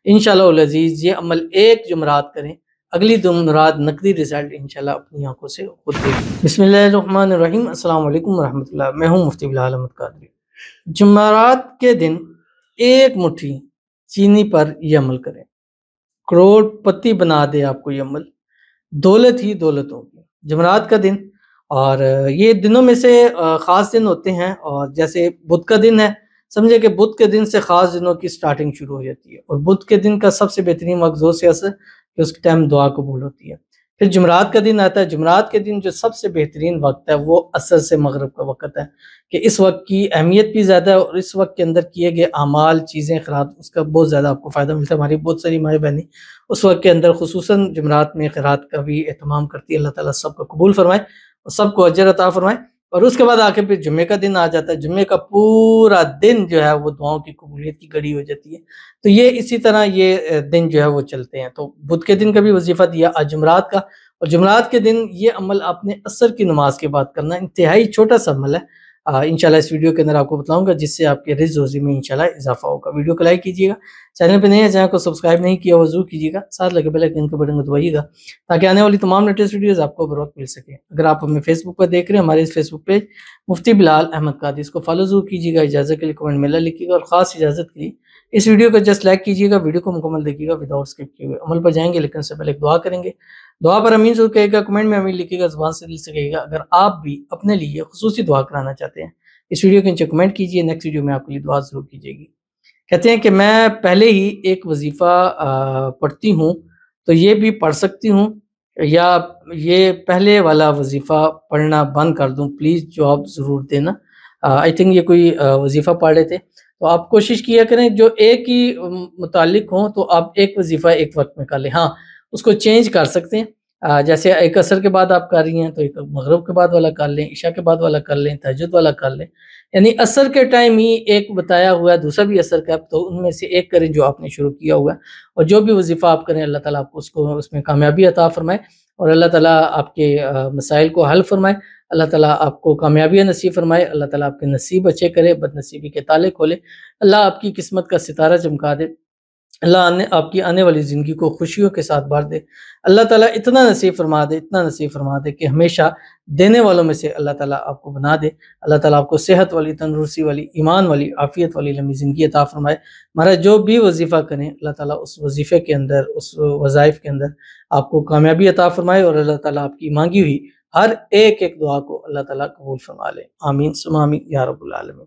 انشاءاللہ العزیز یہ عمل ایک جمعرات کریں، اگلی جمعرات نقدی رزلٹ انشاءاللہ اپنی آنکھوں سے خود دیکھیں۔ بسم اللہ الرحمن الرحیم۔ السلام علیکم ورحمۃ اللہ، میں ہوں مفتی بلال احمد قادری۔ جمعرات کے دن ایک مٹھی چینی پر یہ عمل کریں، کروڑ پتی بنا دے آپ کو یہ عمل، دولت ہی دولتوں کی۔ جمعرات کا دن، اور یہ دنوں میں سے خاص دن ہوتے ہیں، اور جیسے بدھ کا دن ہے، سمجھے کہ بدھ کے دن سے خاص دنوں کی سٹارٹنگ شروع ہو جاتی ہے، اور بدھ کے دن کا سب سے بہترین وقت زور سے اثر کہ اس کے ٹائم دعا قبول ہوتی ہے۔ پھر جمعرات کا دن آتا ہے، جمعرات کے دن جو سب سے بہترین وقت ہے وہ عصر سے مغرب کا وقت ہے، کہ اس وقت کی اہمیت بھی زیادہ ہے، اور اس وقت کے اندر کیے گئے اعمال، چیزیں، خیرات، اس کا بہت زیادہ آپ کو فائدہ ملتا ہے۔ ہماری بہت ساری مائیں بہنیں اس وقت کے اندر خصوصاً جمعرات میں خیرات کا بھی اہتمام کرتی ہے۔ اللہ تعالیٰ سب کو قبول فرمائے اور سب کو اجر عطا فرمائے۔ اور اس کے بعد آ کے پھر جمعے کا دن آ جاتا ہے، جمعے کا پورا دن جو ہے وہ دعاؤں کی قبولیت کی گھڑی ہو جاتی ہے۔ تو یہ اسی طرح یہ دن جو ہے وہ چلتے ہیں۔ تو بدھ کے دن کا بھی وظیفہ دیا، آج جمعرات کا، اور جمعرات کے دن یہ عمل آپ نے عصر کی نماز کے بعد کرنا، انتہائی چھوٹا سا عمل ہے۔ انشاءاللہ اس ویڈیو کے اندر آپ کو بتلاؤں گا جس سے آپ کے رزق روزی میں انشاءاللہ اضافہ ہوگا۔ ویڈیو کو لائک کیجیے گا، چینل پہ نہیں ہے چینل کو سبسکرائب نہیں کیا وہ ضرور کیجیے گا، ساتھ لگے بیل آئیکن کے بٹن کو دبائیے گا تاکہ آنے والی تمام لیٹسٹ ویڈیوز آپ کو بر وقت مل سکے۔ اگر آپ ہمیں فیس بک پر دیکھ رہے ہیں، ہمارے اس فیس بک پیج مفتی بلال احمد قادری، اس کو فالو ضرور کیجیے گا، اجازت کے لیے کمنٹ میں لا لکھیے گا، اور خاص اجازت کے لیے اس ویڈیو کو جسٹ لائک کیجیے گا، ویڈیو کو مکمل دیکھیے گا وداؤٹ اسکپ کیے ہوئے۔ عمل پر جائیں گے لیکن اس سے پہلے ایک دعا کریں گے، دعا پر امین ضرور کہے گا، کمنٹ میں امین لکھیے گا، زبان سے دل سے کہے گا۔ اگر آپ بھی اپنے لیے خصوصی دعا کرانا چاہتے ہیں، اس ویڈیو کے نیچے کمنٹ کیجیے، نیکسٹ ویڈیو میں آپ کے لیے دعا ضرور کیجیے گی۔ کہتے ہیں کہ میں پہلے ہی ایک وظیفہ پڑھتی ہوں، تو یہ بھی پڑھ سکتی ہوں یا یہ پہلے والا وظیفہ پڑھنا بند کر دوں؟ پلیز جواب ضرور دینا۔ آئی تھنک یہ کوئی وظیفہ پڑھ رہے تھے، تو آپ کوشش کیا کریں جو ایک ہی متعلق ہوں تو آپ ایک وظیفہ ایک وقت میں کر لیں۔ ہاں، اس کو چینج کر سکتے ہیں، جیسے ایک عصر کے بعد آپ کر رہی ہیں تو ایک مغرب کے بعد والا کر لیں، عشاء کے بعد والا کر لیں، تہجد والا کر لیں، یعنی عصر کے ٹائم ہی ایک بتایا ہوا ہے، دوسرا بھی عصر کا، تو ان میں سے ایک کریں جو آپ نے شروع کیا ہوا ہے، اور جو بھی وظیفہ آپ کریں اللہ تعالیٰ آپ کو اس میں کامیابی عطا فرمائے، اور اللہ تعالیٰ آپ کے مسائل کو حل فرمائے، اللہ تعالیٰ آپ کو کامیابی نصیب فرمائے، اللہ تعالیٰ آپ کے نصیب اچھے کرے، بد نصیبی کے تالے کھولے، اللہ آپ کی قسمت کا ستارہ چمکا دے، اللہ آپ کی آنے والی زندگی کو خوشیوں کے ساتھ بھر دے، اللہ تعالیٰ اتنا نصیب فرما دے، اتنا نصیب فرما دے کہ ہمیشہ دینے والوں میں سے اللہ تعالیٰ آپ کو بنا دے، اللہ تعالیٰ آپ کو صحت والی، تندرستی والی، ایمان والی، عافیت والی لمبی زندگی عطا فرمائے۔ ہمارا جو بھی وظیفہ کریں اللہ تعالیٰ اس وظیفے کے اندر، اس وظائف کے اندر آپ کو کامیابی عطا فرمائے، اور اللہ تعالیٰ آپ کی مانگی ہوئی ہر ایک دعا کو اللہ تعالیٰ قبول فرما لے، آمین ثم آمین یا رب العالمین۔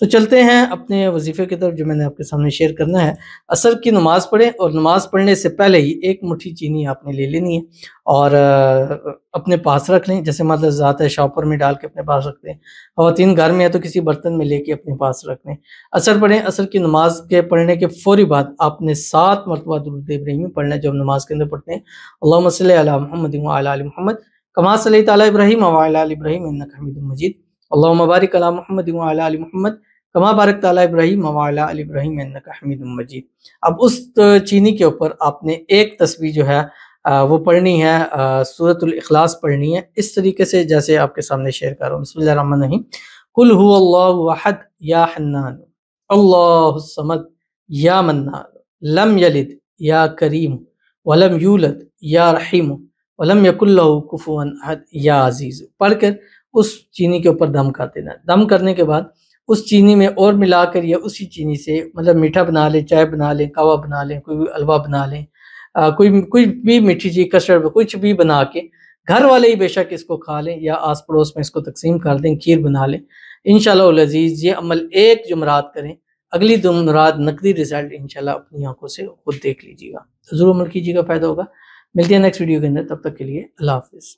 تو چلتے ہیں اپنے وظیفے کی طرف جو میں نے آپ کے سامنے شیئر کرنا ہے۔ عصر کی نماز پڑھیں، اور نماز پڑھنے سے پہلے ہی ایک مٹھی چینی آپ نے لے لینی ہے اور اپنے پاس رکھ لیں، جیسے مطلب ذات ہے شاپر میں ڈال کے اپنے پاس رکھتے ہیں، خواتین گھر میں ہے تو کسی برتن میں لے کے اپنے پاس رکھ لیں۔ عصر پڑھیں، عصر کی نماز کے پڑھنے کے فوری بعد آپ نے 7 مرتبہ درود ابراہیمی پڑھنا ہے جو ہم نماز کے اندر پڑھتے ہیں۔ اللہم صلی علی محمد وعلی آل محمد کما صلیت علی ابراہیم وعلی آل ابراہیم انک حمید مجید، اللہم بارک علی محمد وعلی آل محمد کما بارکت علی ابراہیم وعلی آل ابراہیم انک حمید مجید۔ اب اس چینی کے اوپر آپ نے ایک تسبیح جو ہے وہ پڑھنی ہے، سورۃ الاخلاص پڑھنی ہے، اس طریقے سے جیسے آپ کے سامنے شیئر کر رہا ہوں۔ بسم اللہ الرحمن الرحیم، قل هو اللہ احد یا حنان اللہ الصمد یا منان لم یلد یا کریم ولم یولد یا رحیم ولم یکن لہ کفوا احد یا عزیز، پڑھ کر اس چینی کے اوپر دم کر دینا۔ دم کرنے کے بعد اس چینی میں اور ملا کر یا اسی چینی سے مطلب میٹھا بنا لیں، چائے بنا لیں، کہوہ بنا لیں، کوئی بھی حلوہ بنا لیں، کوئی بھی میٹھی چیز، کسٹرڈ، کچھ بھی بنا کے گھر والے ہی بے شک اس کو کھا لیں یا آس پڑوس میں اس کو تقسیم کر دیں، کھیر بنا لیں۔ انشاءاللہ العزیز یہ عمل ایک جمعرات کریں، اگلی جمعرات نقدی رزلٹ انشاءاللہ اپنی آنکھوں سے خود دیکھ لیجیے گا، ضرور عمل کیجیے گا، فائدہ ہوگا۔ ملتے ہیں نیکسٹ ویڈیو کے اندر، تب تک کے لیے اللہ حافظ۔